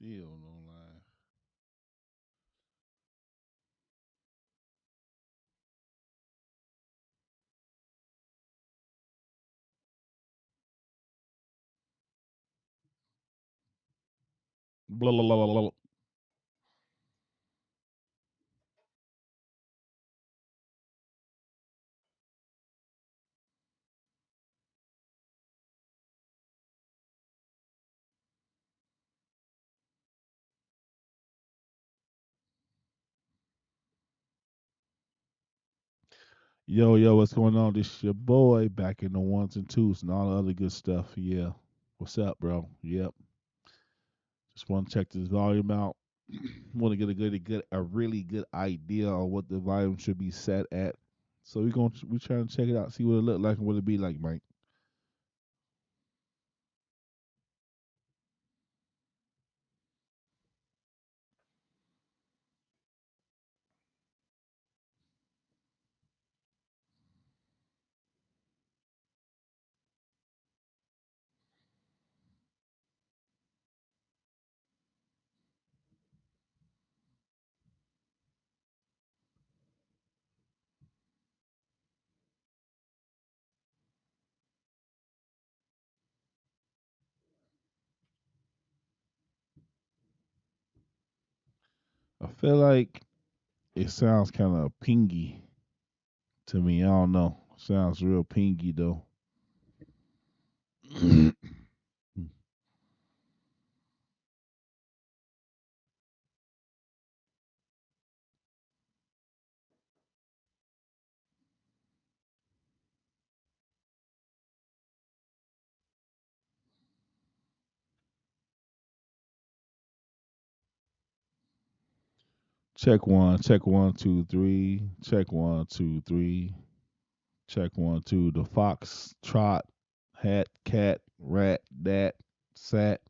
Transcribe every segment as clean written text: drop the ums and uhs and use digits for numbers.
Still no line. Blah, blah, blah, blah, blah. Yo, yo, what's going on? This your boy back in the ones and twos and all the other good stuff. Yeah. What's up, bro? Yep. Just want to check this volume out. Want to get a really good idea on what the volume should be set at. So we trying to check it out, see what it look like and what it be like, Mike. I feel like it sounds kind of pingy to me. I don't know. Sounds real pingy though. Check one, check one, two, three. Check one, two, three. Check one, two. The fox, trot, hat, cat, rat, dat, sat.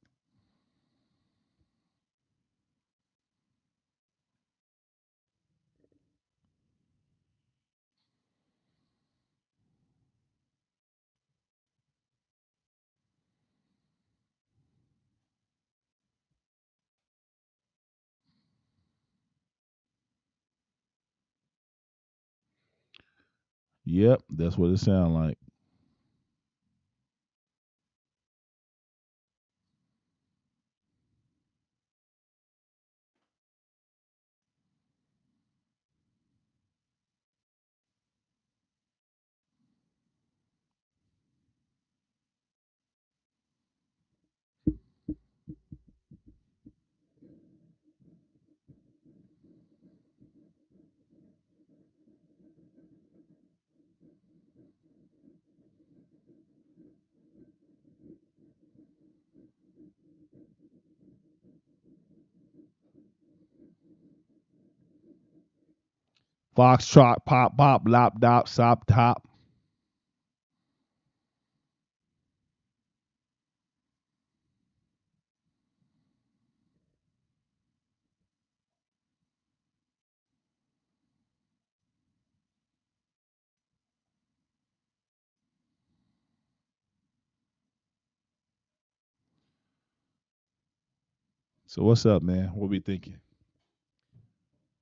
Yep, that's what it sounds like. Fox, trot, pop, pop, lop, dop, sop, top. So what's up, man? What we thinking?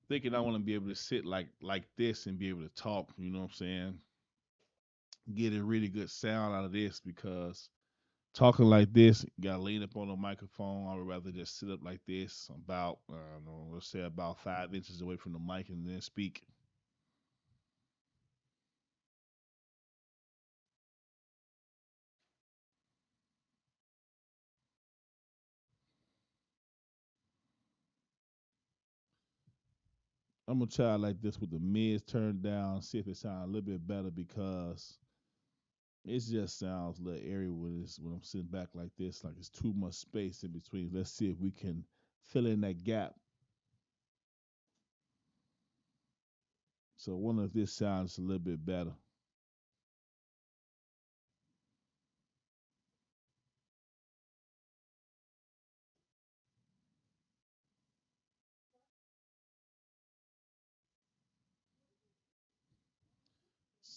Thinking I want to be able to sit like this and be able to talk. You know what I'm saying? Get a really good sound out of this because talking like this, you gotta lean up on the microphone. I would rather just sit up like this, about I don't know, let's say about 5 inches away from the mic and then speak. I'm gonna try like this with the mids turned down, see if it sounds a little bit better because it just sounds a little airy when I'm sitting back like this, like it's too much space in between. Let's see if we can fill in that gap. So I wonder if this sounds a little bit better.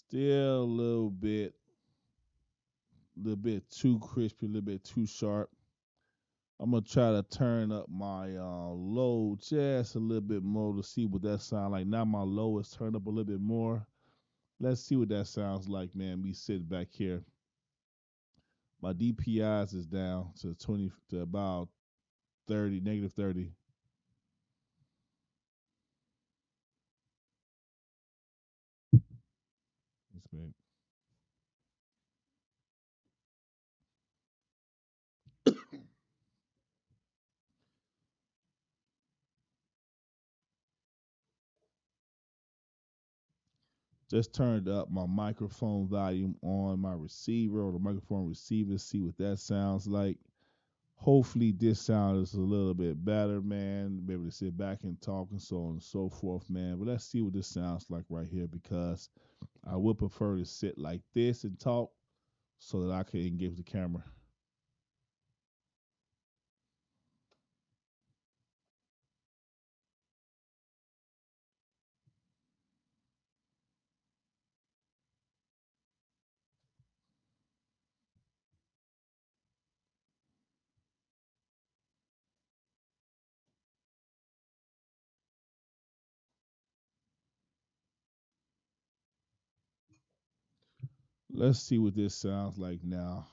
Still a little bit too crispy, a little bit too sharp. I'm gonna try to turn up my low just a little bit more to see what that sounds like. Now my low is turned up a little bit more. Let's see what that sounds like, man. Me sitting back here. My DPIs is down to 20 to about 30, negative 30. Yes, man. Just turned up my microphone volume on my receiver or the microphone receiver, see what that sounds like. Hopefully this sound is a little bit better, man. Be able to sit back and talk and so on and so forth, man. But let's see what this sounds like right here because I would prefer to sit like this and talk so that I can engage the camera. Let's see what this sounds like now.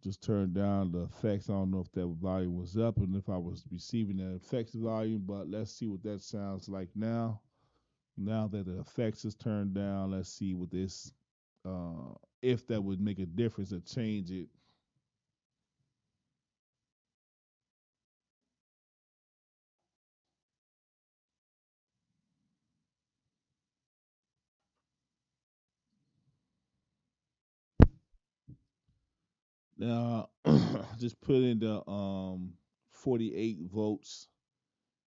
Just turned down the effects. I don't know if that volume was up and if I was receiving the effects volume, but let's see what that sounds like now. Now that the effects is turned down, let's see what this, if that would make a difference or change it. Now, just put in the 48 volts.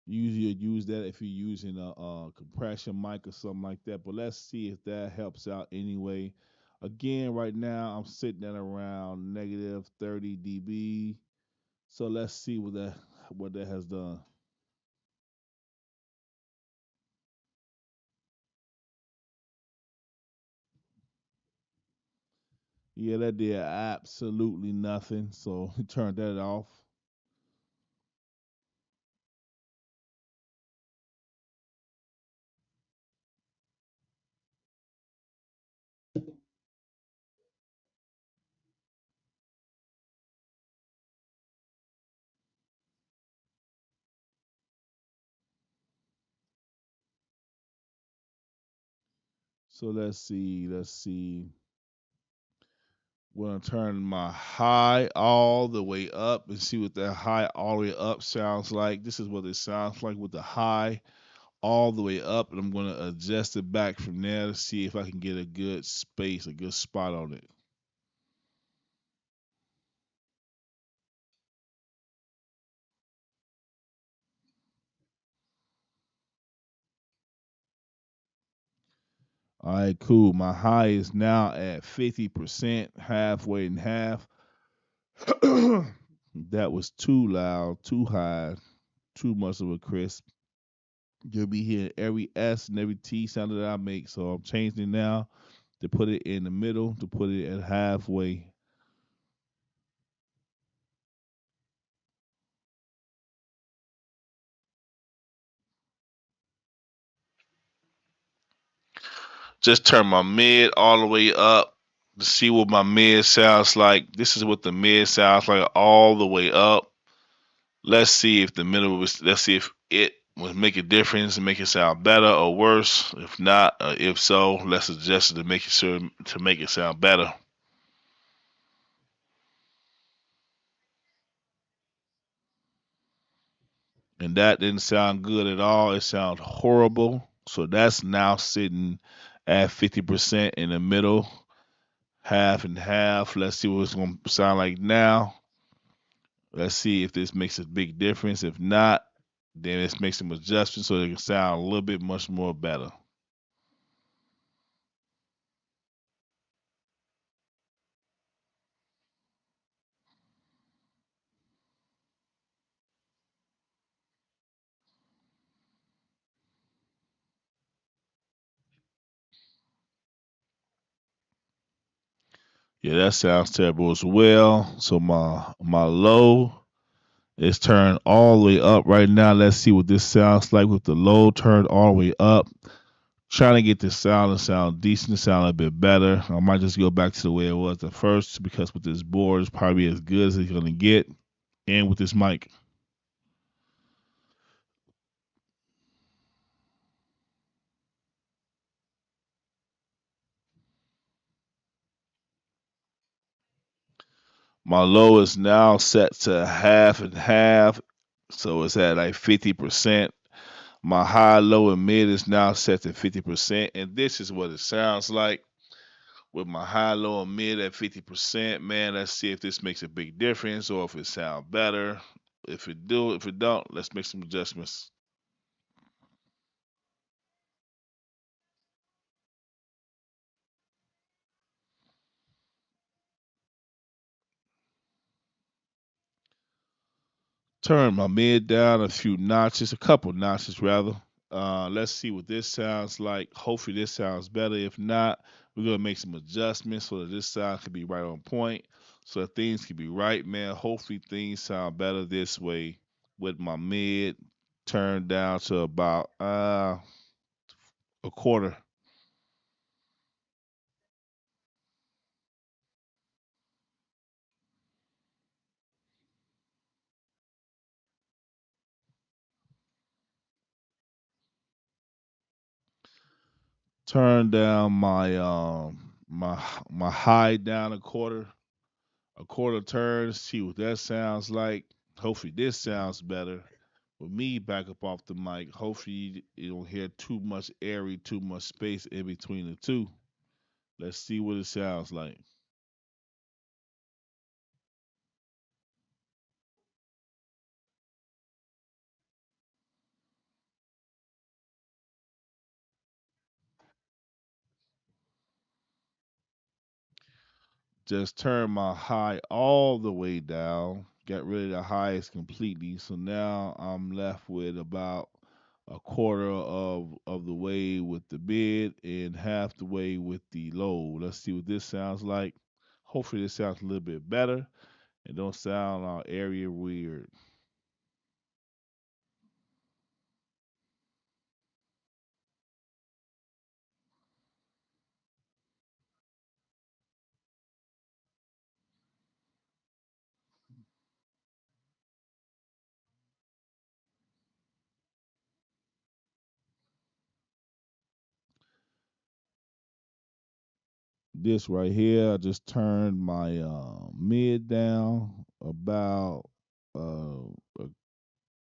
Usually, you use that if you're using a compression mic or something like that. But let's see if that helps out anyway. Again, right now I'm sitting at around negative 30 dB. So let's see what that has done. Yeah, that did absolutely nothing. So turn that off. So let's see. Let's see. We're gonna turn my high all the way up and see what that high all the way up sounds like. This is what it sounds like with the high all the way up, and I'm gonna adjust it back from there to see if I can get a good space, a good spot on it. All right, cool. My high is now at 50%, halfway and half. That was too loud, too high, too much of a crisp. You'll be hearing every S and every T sound that I make. So I'm changing it now to put it in the middle, to put it at halfway. Just turn my mid all the way up to see what my mid sounds like. This is what the mid sounds like all the way up. Let's see if the middle was. Let's see if it would make a difference and make it sound better or worse. If not, if so, let's adjust it to make it sure to make it sound better. And that didn't sound good at all. It sounded horrible. So that's now sitting at 50% in the middle, half and half. Let's see what it's going to sound like now. Let's see if this makes a big difference. If not, then let's make some adjustments so it can sound a little bit much more better. Yeah, that sounds terrible as well. So my low is turned all the way up right now. Let's see what this sounds like with the low turned all the way up. Trying to get this sound to sound decent, sound a bit better. I might just go back to the way it was at first because with this board, it's probably as good as it's gonna get, and with this mic. My low is now set to half and half, so it's at like 50%. My high, low, and mid is now set to 50%, and this is what it sounds like with my high, low, and mid at 50%. Man, let's see if this makes a big difference or if it sounds better. If it don't, let's make some adjustments. Turn my mid down a few notches, a couple notches rather. Let's see what this sounds like. Hopefully this sounds better. If not, we're gonna make some adjustments so that this sound can be right on point, so that things can be right, man. Hopefully things sound better this way with my mid turned down to about a quarter. Turn down my high down a quarter turn. See what that sounds like. Hopefully this sounds better. With me back up off the mic, hopefully you don't hear too much airy, too much space in between the two. Let's see what it sounds like. Just turn my high all the way down. Got rid of the highest completely. So now I'm left with about a quarter of the way with the mid and half the way with the low. Let's see what this sounds like. Hopefully this sounds a little bit better and don't sound area weird. This right here, I just turned my mid down about a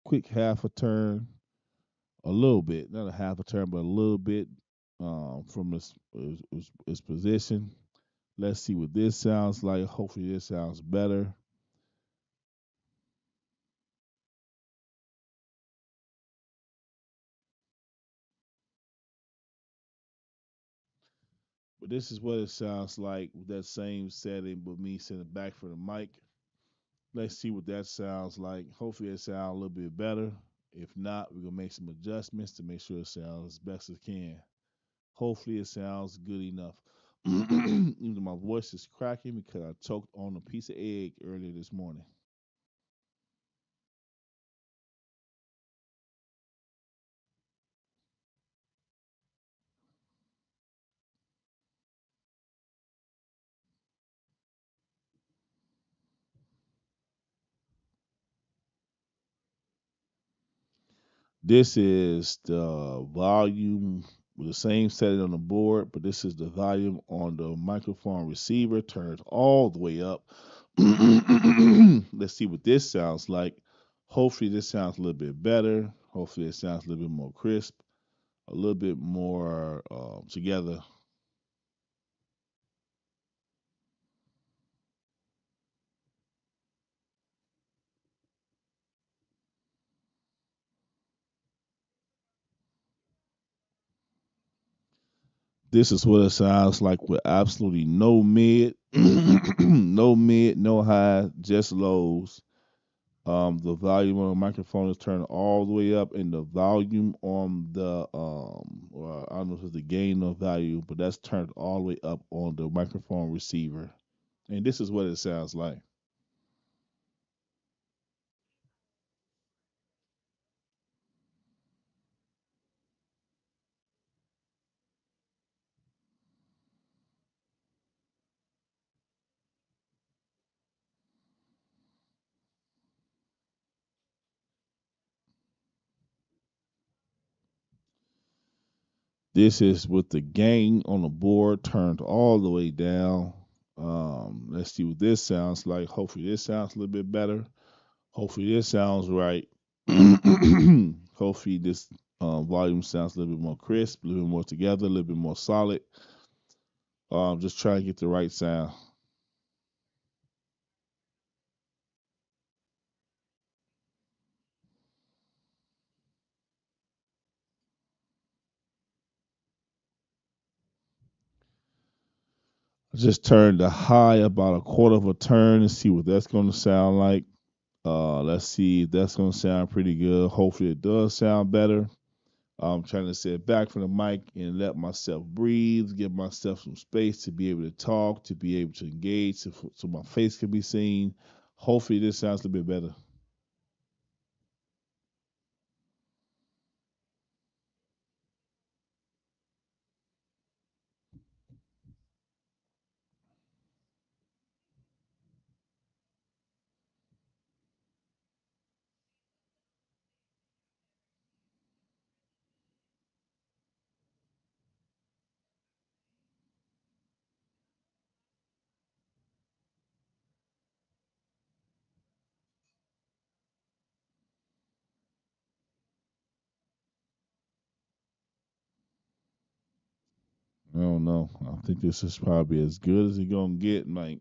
quick half a turn, a little bit, not a half a turn, but a little bit from its position. Let's see what this sounds like. Hopefully, this sounds better. But this is what it sounds like with that same setting, but me sitting back for the mic. Let's see what that sounds like. Hopefully, it sounds a little bit better. If not, we're gonna make some adjustments to make sure it sounds as best as it can. Hopefully, it sounds good enough. Even though my voice is cracking because I choked on a piece of egg earlier this morning. This is the volume with the same setting on the board, but this is the volume on the microphone receiver turned all the way up. Let's see what this sounds like. Hopefully, this sounds a little bit better. Hopefully, it sounds a little bit more crisp, a little bit more together. This is what it sounds like with absolutely no mid, no mid, no high, just lows. The volume on the microphone is turned all the way up, and the volume on the or I don't know if it's the gain or value, but that's turned all the way up on the microphone receiver. And this is what it sounds like. This is with the gain on the board turned all the way down. Let's see what this sounds like. Hopefully, this sounds a little bit better. Hopefully, this sounds right. Hopefully, this volume sounds a little bit more crisp, a little bit more together, a little bit more solid. Just trying to get the right sound. I just turned the high about a quarter of a turn and see what that's going to sound like. Let's see if that's going to sound pretty good. Hopefully, it does sound better. I'm trying to sit back from the mic and let myself breathe, give myself some space to be able to talk, to be able to engage, so my face can be seen. Hopefully, this sounds a little bit better. I don't know. I think this is probably as good as it's gonna get, Mike.